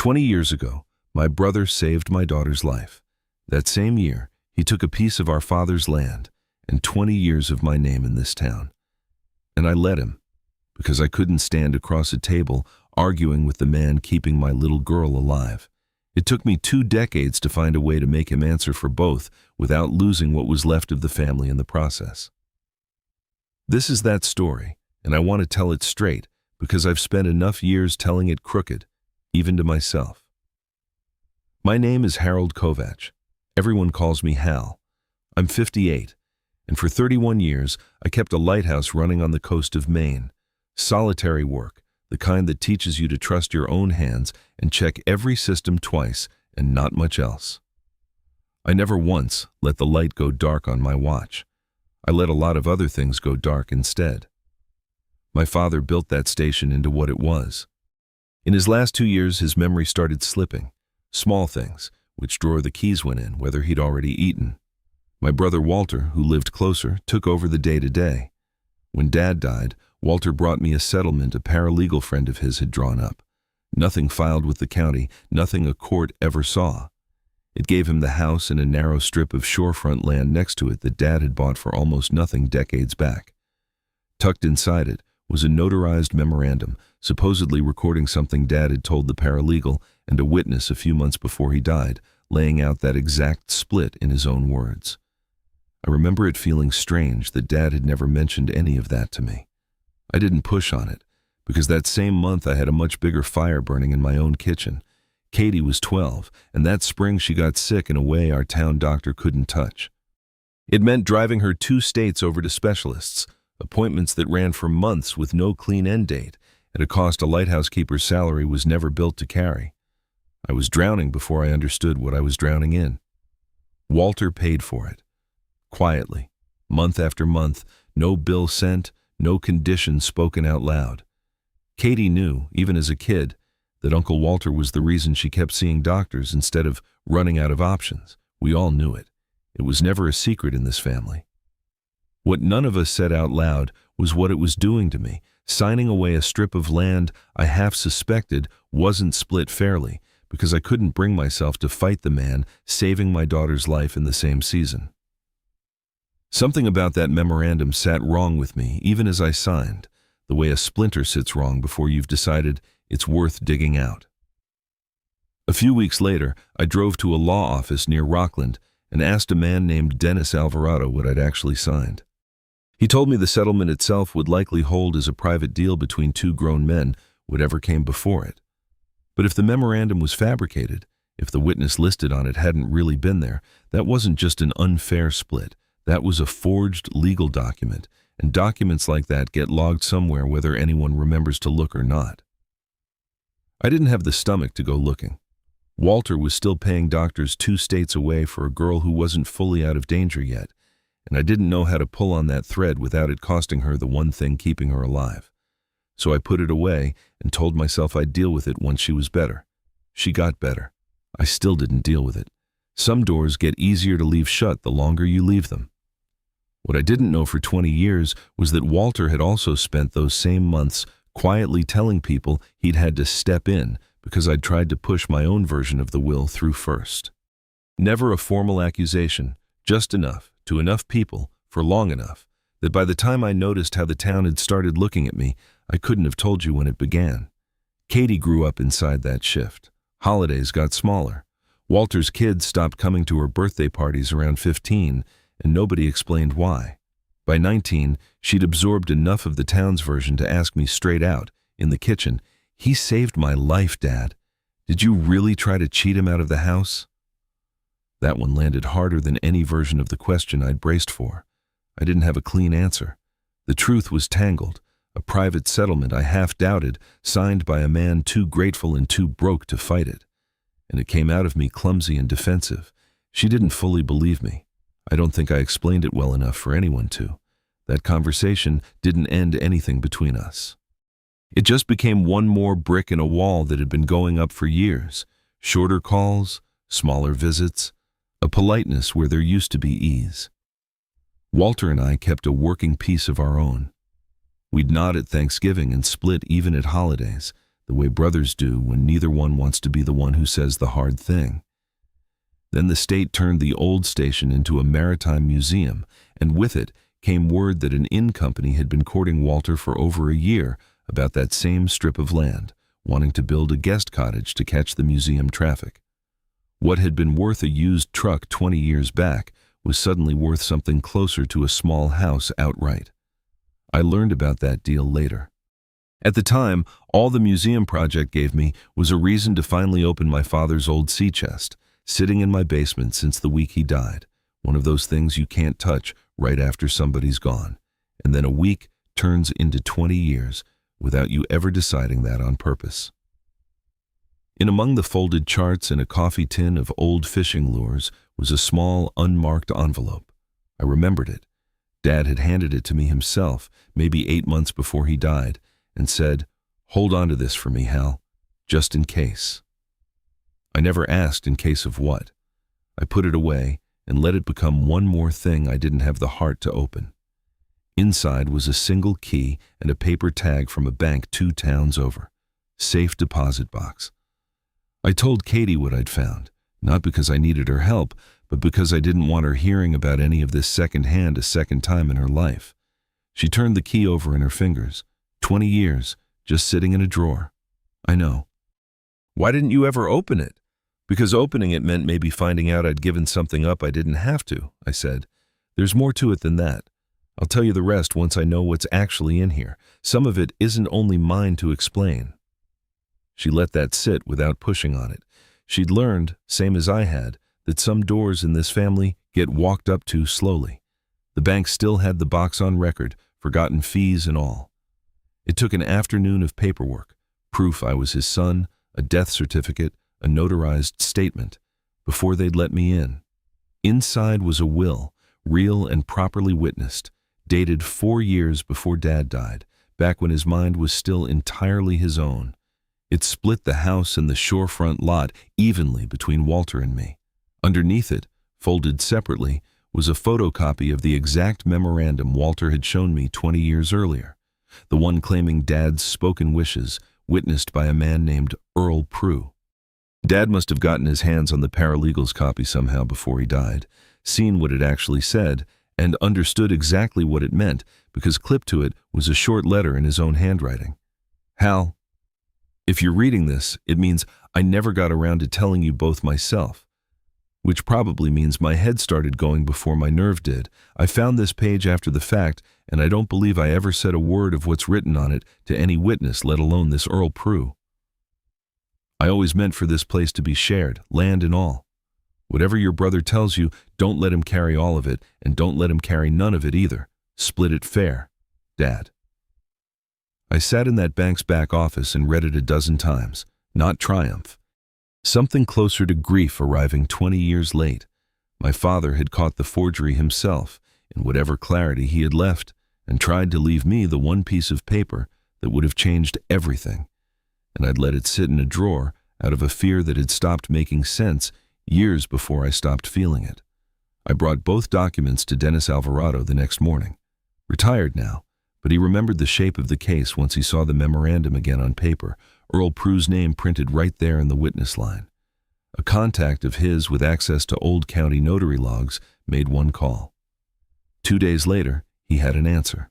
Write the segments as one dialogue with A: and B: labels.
A: 20 years ago, my brother saved my daughter's life. That same year, he took a piece of our father's land and 20 years of my name in this town. And I let him, because I couldn't stand across a table arguing with the man keeping my little girl alive. It took me 2 decades to find a way to make him answer for both without losing what was left of the family in the process. This is that story, and I want to tell it straight because I've spent enough years telling it crooked, even to myself. My name is Harold Kovacs. Everyone calls me Hal. I'm 58, and for 31 years I kept a lighthouse running on the coast of Maine. Solitary work, the kind that teaches you to trust your own hands and check every system twice and not much else. I never once let the light go dark on my watch. I let a lot of other things go dark instead. My father built that station into what it was. In his last 2 years, his memory started slipping. Small things, which drawer the keys went in, whether he'd already eaten. My brother Walter, who lived closer, took over the day-to-day. When Dad died, Walter brought me a settlement a paralegal friend of his had drawn up. Nothing filed with the county, nothing a court ever saw. It gave him the house and a narrow strip of shorefront land next to it that Dad had bought for almost nothing decades back. Tucked inside it was a notarized memorandum, supposedly recording something Dad had told the paralegal and a witness a few months before he died, laying out that exact split in his own words. I remember it feeling strange that Dad had never mentioned any of that to me. I didn't push on it, because that same month I had a much bigger fire burning in my own kitchen. Katie was 12, and that spring she got sick in a way our town doctor couldn't touch. It meant driving her 2 states over to specialists, appointments that ran for months with no clean end date, at a cost a lighthouse keeper's salary was never built to carry. I was drowning before I understood what I was drowning in. Walter paid for it. Quietly, month after month, no bill sent, no conditions spoken out loud. Katie knew, even as a kid, that Uncle Walter was the reason she kept seeing doctors instead of running out of options. We all knew it. It was never a secret in this family. What none of us said out loud was what it was doing to me, signing away a strip of land I half suspected wasn't split fairly because I couldn't bring myself to fight the man saving my daughter's life in the same season. Something about that memorandum sat wrong with me even as I signed, the way a splinter sits wrong before you've decided it's worth digging out. A few weeks later, I drove to a law office near Rockland and asked a man named Dennis Alvarado what I'd actually signed. He told me the settlement itself would likely hold as a private deal between 2 grown men, whatever came before it. But if the memorandum was fabricated, if the witness listed on it hadn't really been there, that wasn't just an unfair split. That was a forged legal document, and documents like that get logged somewhere whether anyone remembers to look or not. I didn't have the stomach to go looking. Walter was still paying doctors 2 states away for a girl who wasn't fully out of danger yet, and I didn't know how to pull on that thread without it costing her the one thing keeping her alive. So I put it away and told myself I'd deal with it once she was better. She got better. I still didn't deal with it. Some doors get easier to leave shut the longer you leave them. What I didn't know for 20 years was that Walter had also spent those same months quietly telling people he'd had to step in because I'd tried to push my own version of the will through first. Never a formal accusation, just enough, to enough people, for long enough, that by the time I noticed how the town had started looking at me, I couldn't have told you when it began. Katie grew up inside that shift. Holidays got smaller. Walter's kids stopped coming to her birthday parties around 15, and nobody explained why. By 19, she'd absorbed enough of the town's version to ask me straight out, in the kitchen, "He saved my life, Dad. Did you really try to cheat him out of the house?" That one landed harder than any version of the question I'd braced for. I didn't have a clean answer. The truth was tangled, a private settlement I half doubted, signed by a man too grateful and too broke to fight it. And it came out of me clumsy and defensive. She didn't fully believe me. I don't think I explained it well enough for anyone to. That conversation didn't end anything between us. It just became one more brick in a wall that had been going up for years. Shorter calls, smaller visits, a politeness where there used to be ease. Walter and I kept a working peace of our own. We'd nod at Thanksgiving and split even at holidays, the way brothers do when neither one wants to be the one who says the hard thing. Then the state turned the old station into a maritime museum, and with it came word that an inn company had been courting Walter for over a year about that same strip of land, wanting to build a guest cottage to catch the museum traffic. What had been worth a used truck 20 years back was suddenly worth something closer to a small house outright. I learned about that deal later. At the time, all the museum project gave me was a reason to finally open my father's old sea chest, sitting in my basement since the week he died, one of those things you can't touch right after somebody's gone, and then a week turns into 20 years without you ever deciding that on purpose. In among the folded charts in a coffee tin of old fishing lures was a small, unmarked envelope. I remembered it. Dad had handed it to me himself, maybe 8 months before he died, and said, "Hold on to this for me, Hal, just in case." I never asked in case of what. I put it away and let it become one more thing I didn't have the heart to open. Inside was a single key and a paper tag from a bank 2 towns over. Safe deposit box. I told Katie what I'd found, not because I needed her help, but because I didn't want her hearing about any of this secondhand a second time in her life. She turned the key over in her fingers. 20 years, just sitting in a drawer. I know. "Why didn't you ever open it?" "Because opening it meant maybe finding out I'd given something up I didn't have to," I said. "There's more to it than that. I'll tell you the rest once I know what's actually in here. Some of it isn't only mine to explain." She let that sit without pushing on it. She'd learned, same as I had, that some doors in this family get walked up to slowly. The bank still had the box on record, forgotten fees and all. It took an afternoon of paperwork, proof I was his son, a death certificate, a notarized statement, before they'd let me in. Inside was a will, real and properly witnessed, dated 4 years before Dad died, back when his mind was still entirely his own. It split the house and the shorefront lot evenly between Walter and me. Underneath it, folded separately, was a photocopy of the exact memorandum Walter had shown me 20 years earlier, the one claiming Dad's spoken wishes, witnessed by a man named Earl Prue. Dad must have gotten his hands on the paralegal's copy somehow before he died, seen what it actually said, and understood exactly what it meant, because clipped to it was a short letter in his own handwriting. "Hal, if you're reading this, it means I never got around to telling you both myself. Which probably means my head started going before my nerve did. I found this page after the fact, and I don't believe I ever said a word of what's written on it to any witness, let alone this Earl Prue. I always meant for this place to be shared, land and all. Whatever your brother tells you, don't let him carry all of it, and don't let him carry none of it either. Split it fair. Dad." I sat in that bank's back office and read it a dozen times, not triumph. Something closer to grief arriving 20 years late. My father had caught the forgery himself, in whatever clarity he had left, and tried to leave me the one piece of paper that would have changed everything. And I'd let it sit in a drawer out of a fear that had stopped making sense years before I stopped feeling it. I brought both documents to Dennis Alvarado the next morning. Retired now, but he remembered the shape of the case once he saw the memorandum again on paper, Earl Prue's name printed right there in the witness line. A contact of his with access to old county notary logs made one call. 2 days later, he had an answer.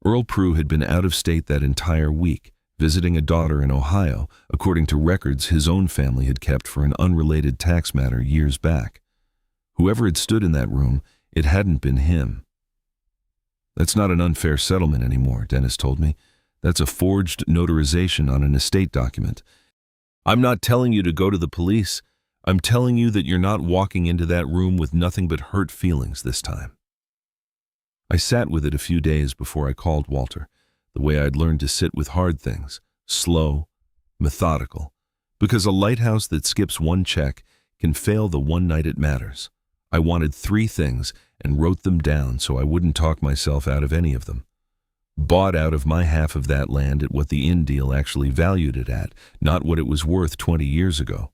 A: Earl Prue had been out of state that entire week, visiting a daughter in Ohio, according to records his own family had kept for an unrelated tax matter years back. Whoever had stood in that room, it hadn't been him. "That's not an unfair settlement anymore," Dennis told me. "That's a forged notarization on an estate document. I'm not telling you to go to the police. I'm telling you that you're not walking into that room with nothing but hurt feelings this time." I sat with it a few days before I called Walter, the way I'd learned to sit with hard things, slow, methodical, because a lighthouse that skips one check can fail the one night it matters. I wanted 3 things and wrote them down so I wouldn't talk myself out of any of them. Bought out of my half of that land at what the inn deal actually valued it at, not what it was worth 20 years ago.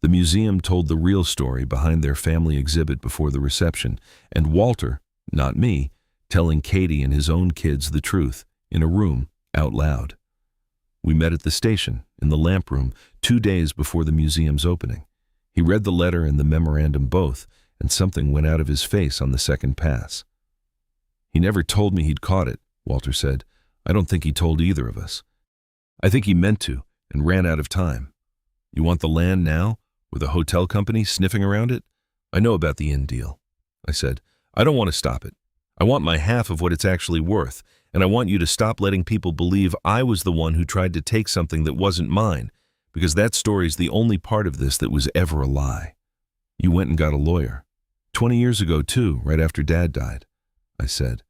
A: The museum told the real story behind their family exhibit before the reception, and Walter, not me, telling Katie and his own kids the truth, in a room, out loud. We met at the station, in the lamp room, 2 days before the museum's opening. He read the letter and the memorandum both, and something went out of his face on the second pass. "He never told me he'd caught it," Walter said. "I don't think he told either of us. I think he meant to, and ran out of time. You want the land now, with a hotel company sniffing around it? I know about the inn deal," I said. "I don't want to stop it. I want my half of what it's actually worth, and I want you to stop letting people believe I was the one who tried to take something that wasn't mine, because that story's the only part of this that was ever a lie. You went and got a lawyer. 20 years ago, too, right after Dad died," I said.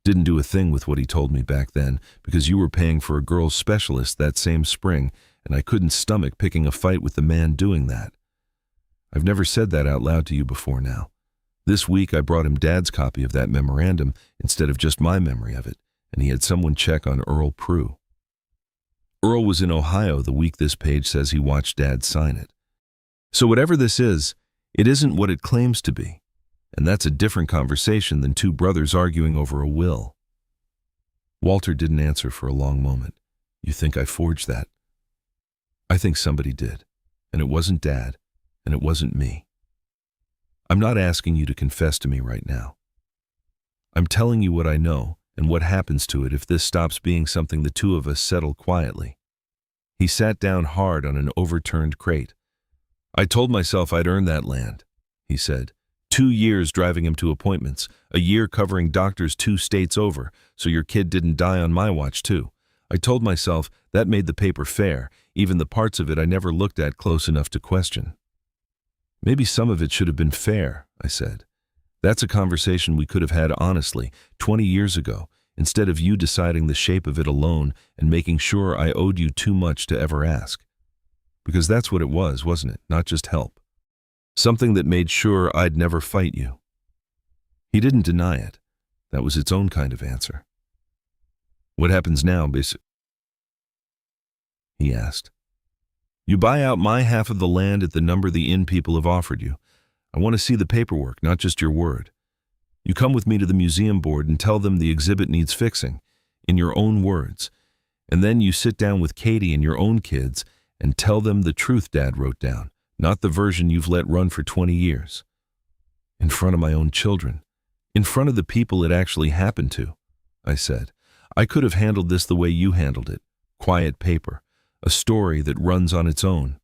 A: "Didn't do a thing with what he told me back then, because you were paying for a girl's specialist that same spring, and I couldn't stomach picking a fight with the man doing that. I've never said that out loud to you before now. This week I brought him Dad's copy of that memorandum instead of just my memory of it, and he had someone check on Earl Prue. Earl was in Ohio the week this page says he watched Dad sign it. So whatever this is, it isn't what it claims to be, and that's a different conversation than two brothers arguing over a will." Walter didn't answer for a long moment. "You think I forged that?" "I think somebody did, and it wasn't Dad, and it wasn't me. I'm not asking you to confess to me right now. I'm telling you what I know and what happens to it if this stops being something the two of us settle quietly." He sat down hard on an overturned crate. "I told myself I'd earn that land," he said. 2 years driving him to appointments, a year covering doctors 2 states over, so your kid didn't die on my watch too. I told myself that made the paper fair, even the parts of it I never looked at close enough to question. "Maybe some of it should have been fair," I said. "That's a conversation we could have had honestly 20 years ago, instead of you deciding the shape of it alone and making sure I owed you too much to ever ask. Because that's what it was, wasn't it? Not just help. Something that made sure I'd never fight you." He didn't deny it. That was its own kind of answer. "What happens now, he asked. "You buy out my half of the land at the number the inn people have offered you. I want to see the paperwork, not just your word. You come with me to the museum board and tell them the exhibit needs fixing, in your own words. And then you sit down with Katie and your own kids and tell them the truth Dad wrote down, not the version you've let run for 20 years. In front of my own children. In front of the people it actually happened to," I said. "I could have handled this the way you handled it. Quiet paper. A story that runs on its own.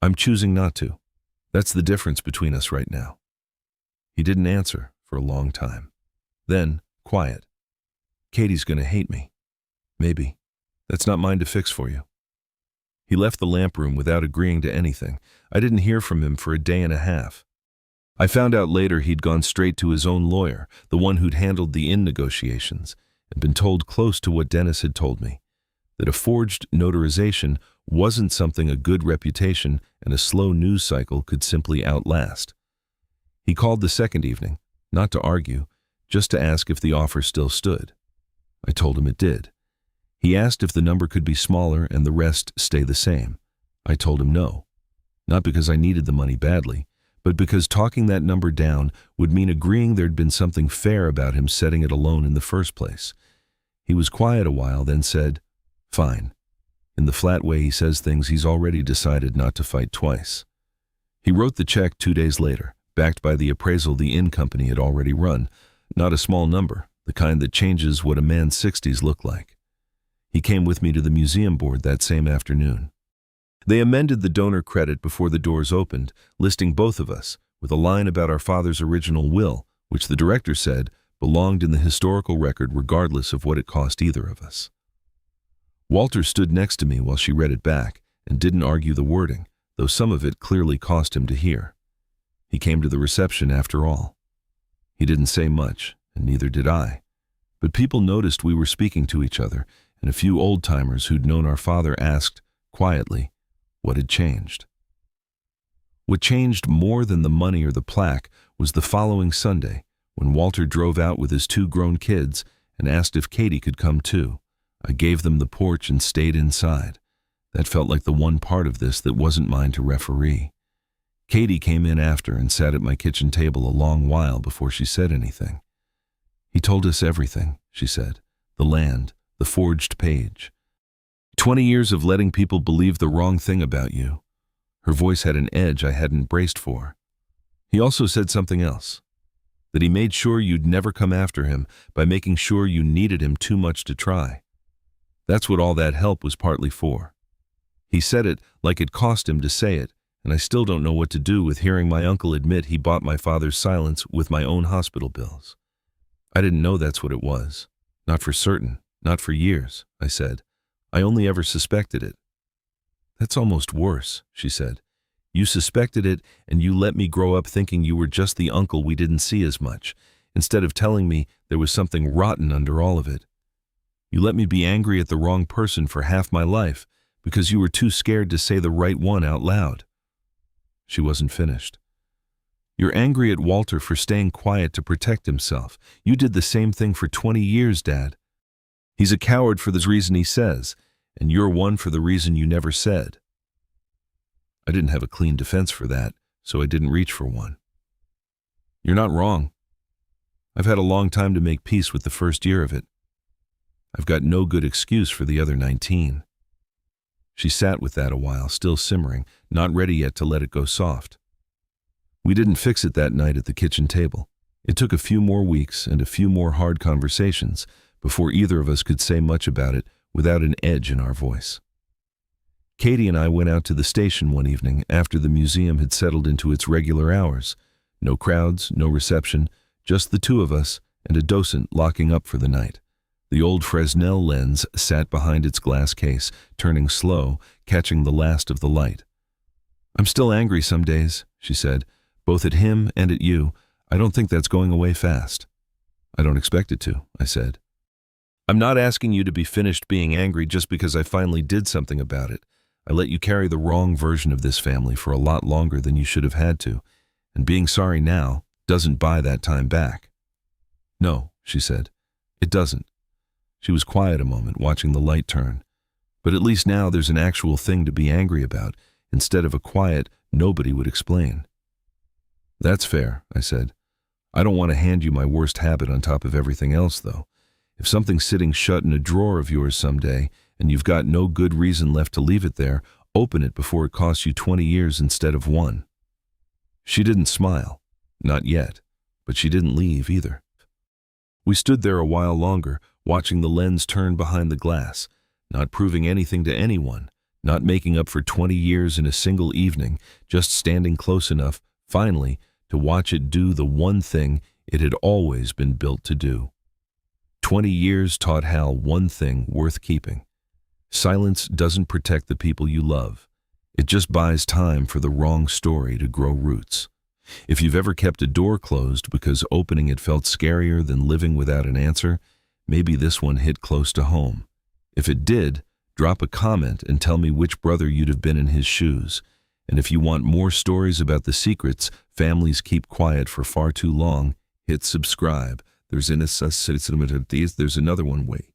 A: I'm choosing not to. That's the difference between us right now." He didn't answer for a long time. Then, quiet. "Katie's gonna hate me. Maybe. That's not mine to fix for you." He left the lamp room without agreeing to anything. I didn't hear from him for a day and a half. I found out later he'd gone straight to his own lawyer, the one who'd handled the inn negotiations, and been told close to what Dennis had told me, that a forged notarization wasn't something a good reputation and a slow news cycle could simply outlast. He called the second evening, not to argue, just to ask if the offer still stood. I told him it did. He asked if the number could be smaller and the rest stay the same. I told him no. Not because I needed the money badly, but because talking that number down would mean agreeing there'd been something fair about him setting it alone in the first place. He was quiet a while, then said, "Fine," in the flat way he says things he's already decided not to fight twice. He wrote the check 2 days later, backed by the appraisal the inn company had already run, not a small number, the kind that changes what a man's 60s look like. He came with me to the museum board that same afternoon. They amended the donor credit before the doors opened, listing both of us, with a line about our father's original will, which the director said belonged in the historical record regardless of what it cost either of us. Walter stood next to me while she read it back and didn't argue the wording, though some of it clearly cost him to hear. He came to the reception after all. He didn't say much, and neither did I, but people noticed we were speaking to each other, and a few old-timers who'd known our father asked, quietly, what had changed. What changed more than the money or the plaque was the following Sunday, when Walter drove out with his 2 grown kids and asked if Katie could come too. I gave them the porch and stayed inside. That felt like the one part of this that wasn't mine to referee. Katie came in after and sat at my kitchen table a long while before she said anything. "He told us everything," she said. "The land, the forged page. 20 years of letting people believe the wrong thing about you. Her voice had an edge I hadn't braced for. He also said something else, that he made sure you'd never come after him by making sure you needed him too much to try. That's what all that help was partly for. He said it like it cost him to say it, and I still don't know what to do with hearing my uncle admit he bought my father's silence with my own hospital bills. I didn't know that's what it was. Not for certain, not for years, I said. I only ever suspected it. That's almost worse, she said. You suspected it, and you let me grow up thinking you were just the uncle we didn't see as much, instead of telling me there was something rotten under all of it. You let me be angry at the wrong person for half my life because you were too scared to say the right one out loud. She wasn't finished. You're angry at Walter for staying quiet to protect himself. You did the same thing for 20 years, Dad. He's a coward for the reason he says, and you're one for the reason you never said. I didn't have a clean defense for that, so I didn't reach for one. You're not wrong. I've had a long time to make peace with the first year of it. I've got no good excuse for the other 19. She sat with that a while, still simmering, not ready yet to let it go soft. We didn't fix it that night at the kitchen table. It took a few more weeks and a few more hard conversations before either of us could say much about it without an edge in our voice. Katie and I went out to the station one evening after the museum had settled into its regular hours. No crowds, no reception, just the two of us and a docent locking up for the night. The old Fresnel lens sat behind its glass case, turning slow, catching the last of the light. I'm still angry some days, she said, both at him and at you. I don't think that's going away fast. I don't expect it to, I said. I'm not asking you to be finished being angry just because I finally did something about it. I let you carry the wrong version of this family for a lot longer than you should have had to, and being sorry now doesn't buy that time back. No, she said, it doesn't. She was quiet a moment, watching the light turn. But at least now there's an actual thing to be angry about, instead of a quiet, nobody would explain. That's fair, I said. I don't want to hand you my worst habit on top of everything else, though. If something's sitting shut in a drawer of yours someday, and you've got no good reason left to leave it there, open it before it costs you 20 years instead of 1. She didn't smile. Not yet. But she didn't leave either. We stood there a while longer, watching the lens turn behind the glass, not proving anything to anyone, not making up for 20 years in a single evening, just standing close enough, finally, to watch it do the one thing it had always been built to do. 20 years taught Hal one thing worth keeping. Silence doesn't protect the people you love. It just buys time for the wrong story to grow roots. If you've ever kept a door closed because opening it felt scarier than living without an answer, maybe this one hit close to home. If it did, drop a comment and tell me which brother you'd have been in his shoes. And if you want more stories about the secrets families keep quiet for far too long, hit subscribe. There's another one way.